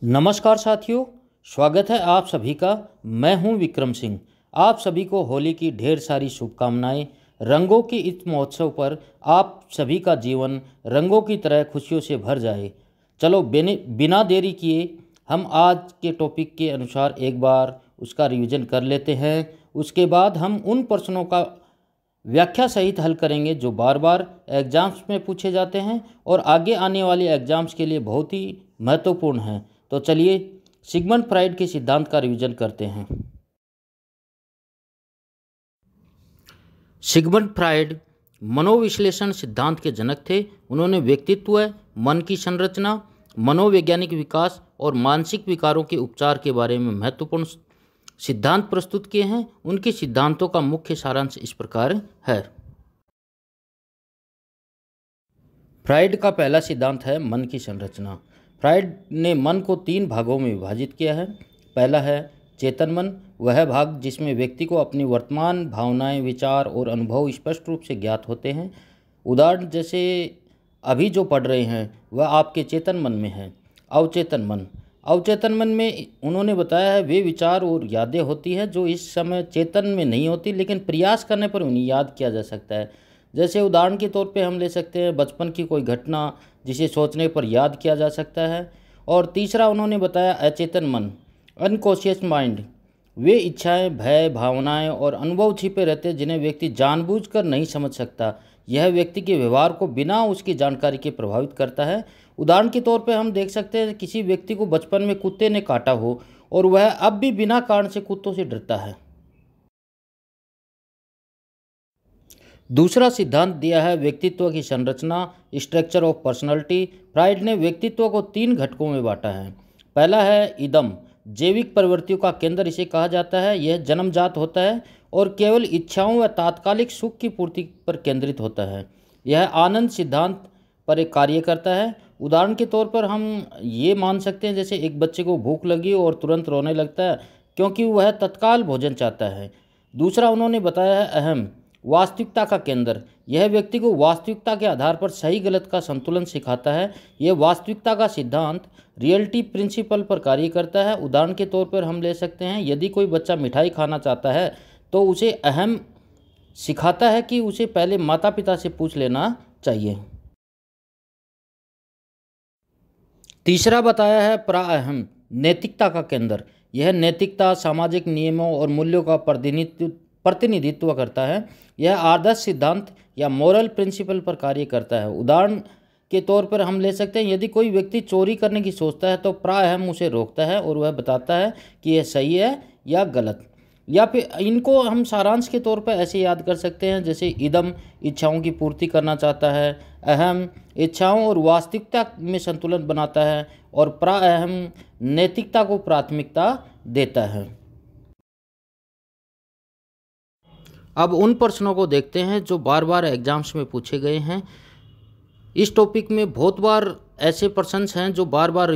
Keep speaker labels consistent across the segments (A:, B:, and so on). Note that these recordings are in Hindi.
A: नमस्कार साथियों, स्वागत है आप सभी का। मैं हूं विक्रम सिंह। आप सभी को होली की ढेर सारी शुभकामनाएं। रंगों के इस महोत्सव पर आप सभी का जीवन रंगों की तरह खुशियों से भर जाए। चलो बिना देरी किए हम आज के टॉपिक के अनुसार एक बार उसका रिवीजन कर लेते हैं। उसके बाद हम उन प्रश्नों का व्याख्या सहित हल करेंगे जो बार बार एग्जाम्स में पूछे जाते हैं और आगे आने वाले एग्जाम्स के लिए बहुत ही महत्वपूर्ण हैं। तो चलिए सिगमंड फ्राइड के सिद्धांत का रिवीजन करते हैं। सिगमंड फ्राइड मनोविश्लेषण सिद्धांत के जनक थे। उन्होंने व्यक्तित्व, मन की संरचना, मनोवैज्ञानिक विकास और मानसिक विकारों के उपचार के बारे में महत्वपूर्ण सिद्धांत प्रस्तुत किए हैं। उनके सिद्धांतों का मुख्य सारांश इस प्रकार है। फ्राइड का पहला सिद्धांत है मन की संरचना। फ्राइड ने मन को 3 भागों में विभाजित किया है। पहला है चेतन मन, वह भाग जिसमें व्यक्ति को अपनी वर्तमान भावनाएं, विचार और अनुभव स्पष्ट रूप से ज्ञात होते हैं। उदाहरण जैसे अभी जो पढ़ रहे हैं वह आपके चेतन मन में है। अवचेतन मन, अवचेतन मन में उन्होंने बताया है वे विचार और यादें होती हैं जो इस समय चेतन में नहीं होती, लेकिन प्रयास करने पर उन्हें याद किया जा सकता है। जैसे उदाहरण के तौर पे हम ले सकते हैं बचपन की कोई घटना जिसे सोचने पर याद किया जा सकता है। और तीसरा उन्होंने बताया अचेतन मन, अनकॉन्शियस माइंड, वे इच्छाएं, भय, भावनाएं और अनुभव छिपे रहते हैं जिन्हें व्यक्ति जानबूझकर नहीं समझ सकता। यह व्यक्ति के व्यवहार को बिना उसकी जानकारी के प्रभावित करता है। उदाहरण के तौर पर हम देख सकते हैं किसी व्यक्ति को बचपन में कुत्ते ने काटा हो और वह अब भी बिना कारण से कुत्तों से डरता है। दूसरा सिद्धांत दिया है व्यक्तित्व की संरचना, स्ट्रक्चर ऑफ पर्सनालिटी। फ्राइड ने व्यक्तित्व को 3 घटकों में बांटा है। पहला है इदम, जैविक प्रवृत्तियों का केंद्र इसे कहा जाता है। यह जन्मजात होता है और केवल इच्छाओं व तात्कालिक सुख की पूर्ति पर केंद्रित होता है। यह आनंद सिद्धांत पर एक कार्य करता है। उदाहरण के तौर पर हम ये मान सकते हैं जैसे एक बच्चे को भूख लगी और तुरंत रोने लगता है क्योंकि वह तत्काल भोजन चाहता है। दूसरा उन्होंने बताया है अहम, वास्तविकता का केंद्र। यह व्यक्ति को वास्तविकता के आधार पर सही गलत का संतुलन सिखाता है। यह वास्तविकता का सिद्धांत रियलिटी प्रिंसिपल पर कार्य करता है। उदाहरण के तौर पर हम ले सकते हैं यदि कोई बच्चा मिठाई खाना चाहता है तो उसे अहम सिखाता है कि उसे पहले माता पिता से पूछ लेना चाहिए। तीसरा बताया है प्राअहम, नैतिकता का केंद्र। यह नैतिकता, सामाजिक नियमों और मूल्यों का प्रतिनिधित्व करता है। यह आदर्श सिद्धांत या मोरल प्रिंसिपल पर कार्य करता है। उदाहरण के तौर पर हम ले सकते हैं यदि कोई व्यक्ति चोरी करने की सोचता है तो प्राअहम उसे रोकता है और वह बताता है कि यह सही है या गलत। या फिर इनको हम सारांश के तौर पर ऐसे याद कर सकते हैं जैसे इदम इच्छाओं की पूर्ति करना चाहता है, अहम इच्छाओं और वास्तविकता में संतुलन बनाता है और प्राअहम नैतिकता को प्राथमिकता देता है। अब उन प्रश्नों को देखते हैं जो बार बार एग्जाम्स में पूछे गए हैं। इस टॉपिक में बहुत बार ऐसे प्रश्न हैं जो बार बार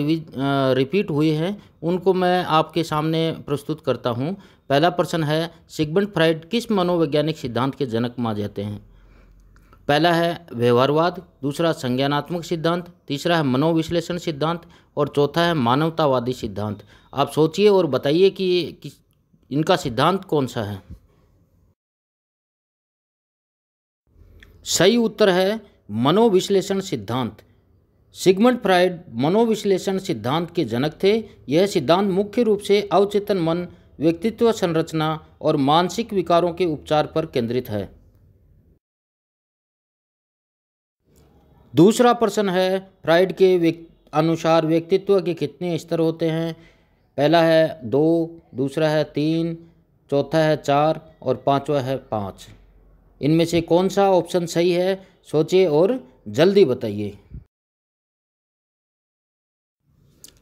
A: रिपीट हुए हैं, उनको मैं आपके सामने प्रस्तुत करता हूं। पहला प्रश्न है सिगमंड फ्राइड किस मनोवैज्ञानिक सिद्धांत के जनक माने जाते हैं? पहला है व्यवहारवाद, दूसरा संज्ञानात्मक सिद्धांत, तीसरा है मनोविश्लेषण सिद्धांत और चौथा है मानवतावादी सिद्धांत। आप सोचिए और बताइए कि इनका सिद्धांत कौन सा है। सही उत्तर है मनोविश्लेषण सिद्धांत। सिगमंड फ्राइड मनोविश्लेषण सिद्धांत के जनक थे। यह सिद्धांत मुख्य रूप से अवचेतन मन, व्यक्तित्व संरचना और मानसिक विकारों के उपचार पर केंद्रित है। दूसरा प्रश्न है फ्राइड के अनुसार व्यक्तित्व के कितने स्तर होते हैं? पहला है 2, दूसरा है 3, चौथा है 4 और पांचवा है 5। इनमें से कौन सा ऑप्शन सही है? सोचिए और जल्दी बताइए।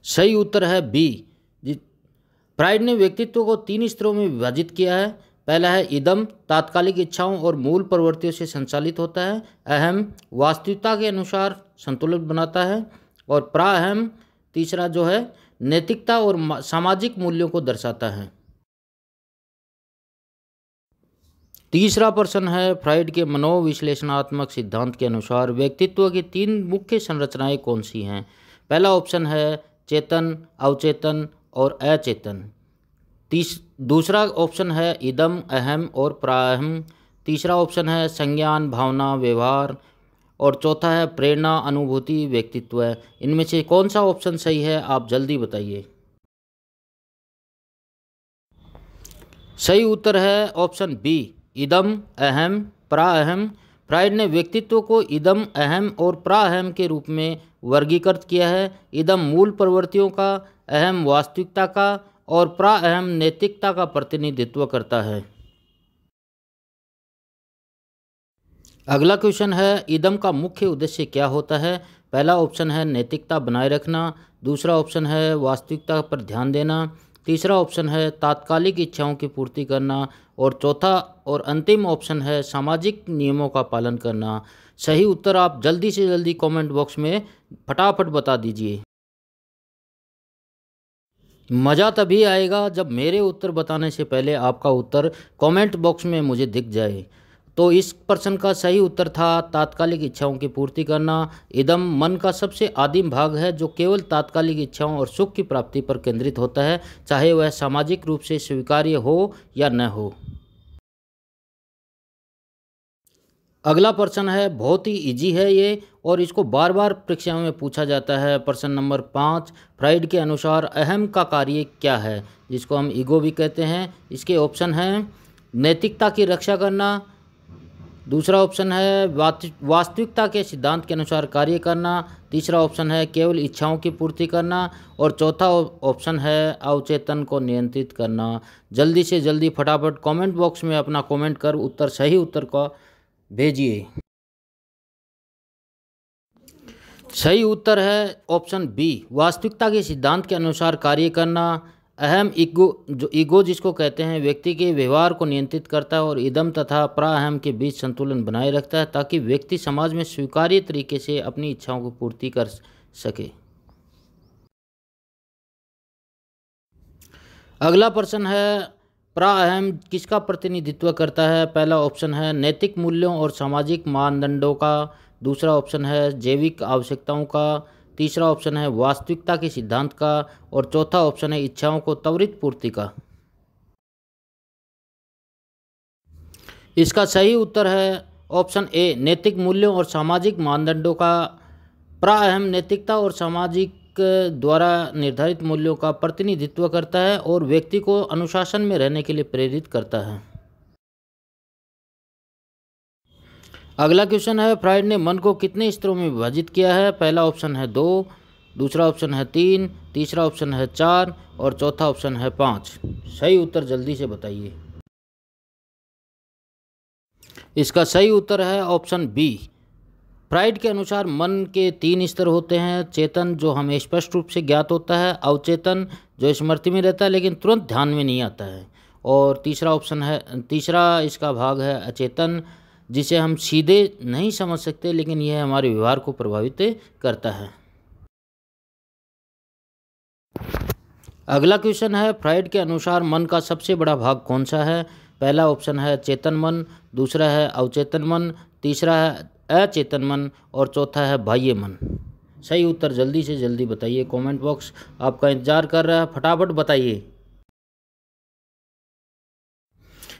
A: सही उत्तर है बी। फ्राइड ने व्यक्तित्व को 3 स्तरों में विभाजित किया है। पहला है इदम, तात्कालिक इच्छाओं और मूल प्रवृत्तियों से संचालित होता है। अहम, वास्तविकता के अनुसार संतुलन बनाता है। और प्राअहम, तीसरा जो है नैतिकता और सामाजिक मूल्यों को दर्शाता है। तीसरा प्रश्न है फ्राइड के मनोविश्लेषणात्मक सिद्धांत के अनुसार व्यक्तित्व की 3 मुख्य संरचनाएं कौन सी हैं? पहला ऑप्शन है चेतन, अवचेतन और अचेतन। दूसरा ऑप्शन है इदम, अहम और प्राअहम। तीसरा ऑप्शन है संज्ञान, भावना, व्यवहार। और चौथा है प्रेरणा, अनुभूति, व्यक्तित्व। इनमें से कौन सा ऑप्शन सही है, आप जल्दी बताइए। सही उत्तर है ऑप्शन बी, इदम, अहम, प्राअहम। फ्राइड ने व्यक्तित्व को इदम, अहम और प्राअहम के रूप में वर्गीकृत किया है। इदम मूल प्रवृत्तियों का, अहम वास्तविकता का और प्राअहम नैतिकता का प्रतिनिधित्व करता है। अगला क्वेश्चन है, इदम का मुख्य उद्देश्य क्या होता है। पहला ऑप्शन है नैतिकता बनाए रखना। दूसरा ऑप्शन है वास्तविकता पर ध्यान देना। तीसरा ऑप्शन है तात्कालिक इच्छाओं की पूर्ति करना। और चौथा और अंतिम ऑप्शन है सामाजिक नियमों का पालन करना। सही उत्तर आप जल्दी से जल्दी कमेंट बॉक्स में फटाफट बता दीजिए। मज़ा तभी आएगा जब मेरे उत्तर बताने से पहले आपका उत्तर कमेंट बॉक्स में मुझे दिख जाए। तो इस प्रश्न का सही उत्तर था तात्कालिक इच्छाओं की पूर्ति करना। इदम मन का सबसे आदिम भाग है जो केवल तात्कालिक इच्छाओं और सुख की प्राप्ति पर केंद्रित होता है, चाहे वह सामाजिक रूप से स्वीकार्य हो या न हो। अगला प्रश्न है, बहुत ही इजी है ये और इसको बार बार परीक्षा में पूछा जाता है। प्रश्न नंबर 5, फ्राइड के अनुसार अहम का कार्य क्या है, जिसको हम ईगो भी कहते हैं। इसके ऑप्शन हैं नैतिकता की रक्षा करना। दूसरा ऑप्शन है वास्तविकता के सिद्धांत के अनुसार कार्य करना। तीसरा ऑप्शन है केवल इच्छाओं की पूर्ति करना। और चौथा ऑप्शन है अवचेतन को नियंत्रित करना। जल्दी से जल्दी फटाफट कमेंट बॉक्स में अपना कमेंट कर उत्तर सही उत्तर का भेजिए। सही उत्तर है ऑप्शन बी, वास्तविकता के सिद्धांत के अनुसार कार्य करना। अहम ईगो जिसको कहते हैं व्यक्ति के व्यवहार को नियंत्रित करता है और इदम तथा प्राअहम के बीच संतुलन बनाए रखता है ताकि व्यक्ति समाज में स्वीकार्य तरीके से अपनी इच्छाओं को पूर्ति कर सके। अगला प्रश्न है, प्राअहम किसका प्रतिनिधित्व करता है। पहला ऑप्शन है नैतिक मूल्यों और सामाजिक मानदंडों का। दूसरा ऑप्शन है जैविक आवश्यकताओं का। तीसरा ऑप्शन है वास्तविकता के सिद्धांत का। और चौथा ऑप्शन है इच्छाओं को त्वरित पूर्ति का। इसका सही उत्तर है ऑप्शन ए, नैतिक मूल्यों और सामाजिक मानदंडों का। प्राअहम नैतिकता और सामाजिक द्वारा निर्धारित मूल्यों का प्रतिनिधित्व करता है और व्यक्ति को अनुशासन में रहने के लिए प्रेरित करता है। अगला क्वेश्चन है, फ्राइड ने मन को कितने स्तरों में विभाजित किया है। पहला ऑप्शन है 2, दूसरा ऑप्शन है 3, तीसरा ऑप्शन है 4 और चौथा ऑप्शन है 5। सही उत्तर जल्दी से बताइए। इसका सही उत्तर है ऑप्शन बी। फ्राइड के अनुसार मन के 3 स्तर होते हैं। चेतन जो हमें स्पष्ट रूप से ज्ञात होता है, अवचेतन जो स्मृति में रहता है लेकिन तुरंत ध्यान में नहीं आता है, और तीसरा इसका भाग है अचेतन जिसे हम सीधे नहीं समझ सकते लेकिन यह हमारे व्यवहार को प्रभावित करता है। अगला क्वेश्चन है, फ्राइड के अनुसार मन का सबसे बड़ा भाग कौन सा है। पहला ऑप्शन है चेतन मन, दूसरा है अवचेतन मन, तीसरा है अचेतन मन और चौथा है बाह्य मन। सही उत्तर जल्दी से जल्दी बताइए, कमेंट बॉक्स आपका इंतजार कर रहा है, फटाफट बताइए।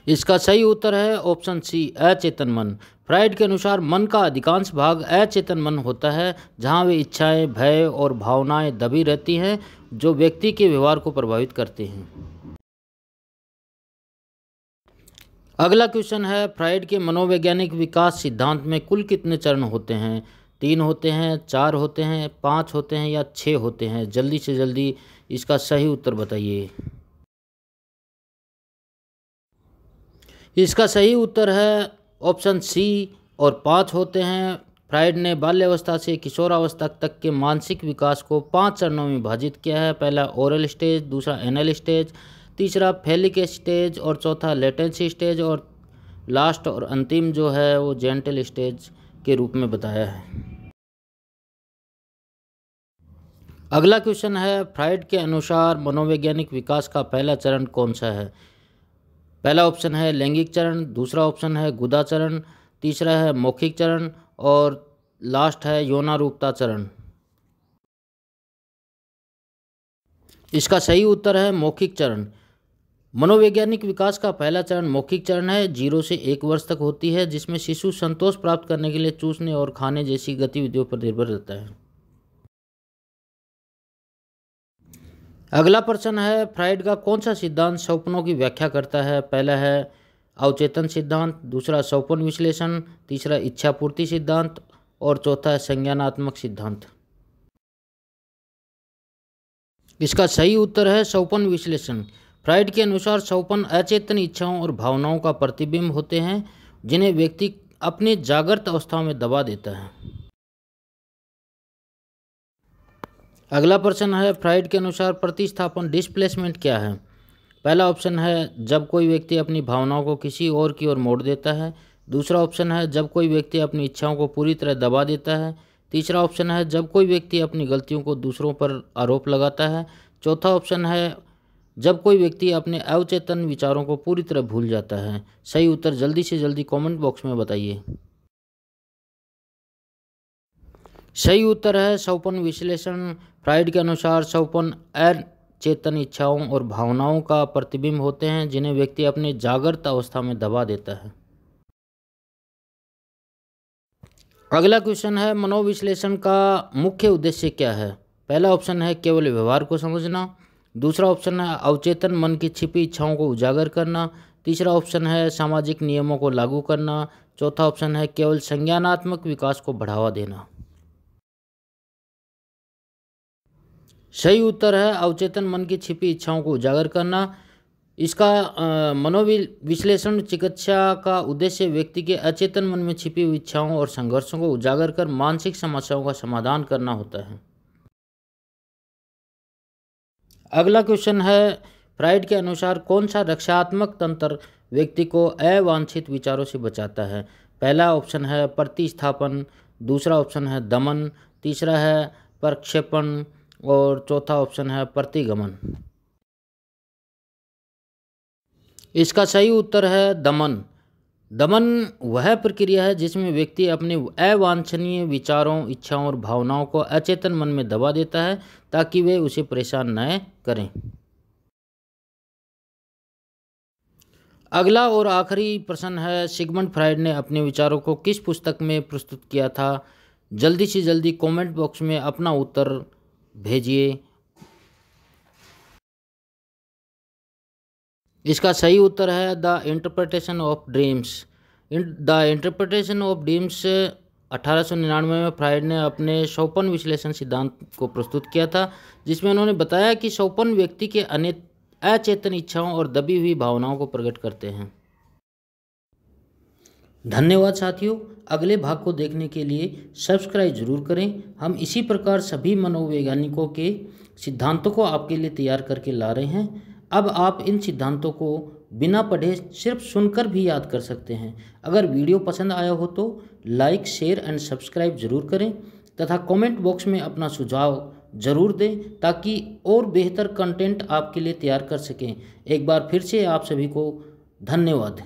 A: इसका सही उत्तर है ऑप्शन सी, अचेतन मन। फ्राइड के अनुसार मन का अधिकांश भाग अचेतन मन होता है जहां वे इच्छाएं, भय और भावनाएं दबी रहती हैं जो व्यक्ति के व्यवहार को प्रभावित करते हैं। अगला क्वेश्चन है, फ्राइड के मनोवैज्ञानिक विकास सिद्धांत में कुल कितने चरण होते हैं। 3 होते हैं, 4 होते हैं, 5 होते हैं या 6 होते हैं। जल्दी से जल्दी इसका सही उत्तर बताइए। इसका सही उत्तर है ऑप्शन सी और 5 होते हैं। फ्राइड ने बाल्यावस्था से किशोरावस्था तक के मानसिक विकास को 5 चरणों में विभाजित किया है। पहला ओरल स्टेज, दूसरा एनल स्टेज, तीसरा फेलिक स्टेज और चौथा लेटेंसी स्टेज और लास्ट और अंतिम जो है वो जेंटल स्टेज के रूप में बताया है। अगला क्वेश्चन है, फ्राइड के अनुसार मनोवैज्ञानिक विकास का पहला चरण कौन सा है। पहला ऑप्शन है लैंगिक चरण, दूसरा ऑप्शन है गुदा चरण, तीसरा है मौखिक चरण और लास्ट है यौनारूपता चरण। इसका सही उत्तर है मौखिक चरण। मनोवैज्ञानिक विकास का पहला चरण मौखिक चरण है, 0 से 1 वर्ष तक होती है, जिसमें शिशु संतोष प्राप्त करने के लिए चूसने और खाने जैसी गतिविधियों पर निर्भर रहता है। अगला प्रश्न है, फ्राइड का कौन सा सिद्धांत स्वप्नों की व्याख्या करता है? पहला है अवचेतन सिद्धांत, दूसरा स्वप्न विश्लेषण, तीसरा इच्छा पूर्ति सिद्धांत और चौथा है संज्ञानात्मक सिद्धांत। इसका सही उत्तर है स्वप्न विश्लेषण। फ्राइड के अनुसार स्वप्न अचेतन इच्छाओं और भावनाओं का प्रतिबिंब होते हैं, जिन्हें व्यक्ति अपनी जागृत अवस्था में दबा देता है। अगला प्रश्न है, फ्राइड के अनुसार प्रतिस्थापन डिस्प्लेसमेंट क्या है? पहला ऑप्शन है जब कोई व्यक्ति अपनी भावनाओं को किसी और की ओर मोड़ देता है, दूसरा ऑप्शन है जब कोई व्यक्ति अपनी इच्छाओं को पूरी तरह दबा देता है, तीसरा ऑप्शन है जब कोई व्यक्ति अपनी गलतियों को दूसरों पर आरोप लगाता है, चौथा ऑप्शन है जब कोई व्यक्ति अपने अवचेतन विचारों को पूरी तरह भूल जाता है। सही उत्तर जल्दी से जल्दी कमेंट बॉक्स में बताइए। सही उत्तर है स्वप्न विश्लेषण। फ्राइड के अनुसार स्वप्न अचेतन इच्छाओं और भावनाओं का प्रतिबिंब होते हैं, जिन्हें व्यक्ति अपनी जागृत अवस्था में दबा देता है। अगला क्वेश्चन है, मनोविश्लेषण का मुख्य उद्देश्य क्या है? पहला ऑप्शन है केवल व्यवहार को समझना, दूसरा ऑप्शन है अवचेतन मन की छिपी इच्छाओं को उजागर करना, तीसरा ऑप्शन है सामाजिक नियमों को लागू करना, चौथा ऑप्शन है केवल संज्ञानात्मक विकास को बढ़ावा देना। सही उत्तर है अवचेतन मन की छिपी इच्छाओं को उजागर करना। इसका मनोविश्लेषण चिकित्सा का उद्देश्य व्यक्ति के अचेतन मन में छिपी हुई इच्छाओं और संघर्षों को उजागर कर मानसिक समस्याओं का समाधान करना होता है। अगला क्वेश्चन है, फ्राइड के अनुसार कौन सा रक्षात्मक तंत्र व्यक्ति को अवांछित विचारों से बचाता है? पहला ऑप्शन है प्रतिस्थापन, दूसरा ऑप्शन है दमन, तीसरा है प्रक्षेपण और चौथा ऑप्शन है प्रतिगमन। इसका सही उत्तर है दमन। दमन वह प्रक्रिया है जिसमें व्यक्ति अपने अवांछनीय विचारों, इच्छाओं और भावनाओं को अचेतन मन में दबा देता है ताकि वे उसे परेशान न करें। अगला और आखिरी प्रश्न है, सिगमंड फ्राइड ने अपने विचारों को किस पुस्तक में प्रस्तुत किया था? जल्दी से जल्दी कमेंट बॉक्स में अपना उत्तर भेजिए। इसका सही उत्तर है the interpretation of dreams. The interpretation of dreams 1899 में फ्राइड ने अपने स्वप्न विश्लेषण सिद्धांत को प्रस्तुत किया था, जिसमें उन्होंने बताया कि स्वप्न व्यक्ति के अचेतन इच्छाओं और दबी हुई भावनाओं को प्रकट करते हैं। धन्यवाद साथियों, अगले भाग को देखने के लिए सब्सक्राइब जरूर करें। हम इसी प्रकार सभी मनोवैज्ञानिकों के सिद्धांतों को आपके लिए तैयार करके ला रहे हैं। अब आप इन सिद्धांतों को बिना पढ़े सिर्फ सुनकर भी याद कर सकते हैं। अगर वीडियो पसंद आया हो तो लाइक, शेयर एंड सब्सक्राइब जरूर करें तथा कमेंट बॉक्स में अपना सुझाव जरूर दें ताकि और बेहतर कंटेंट आपके लिए तैयार कर सकें। एक बार फिर से आप सभी को धन्यवाद।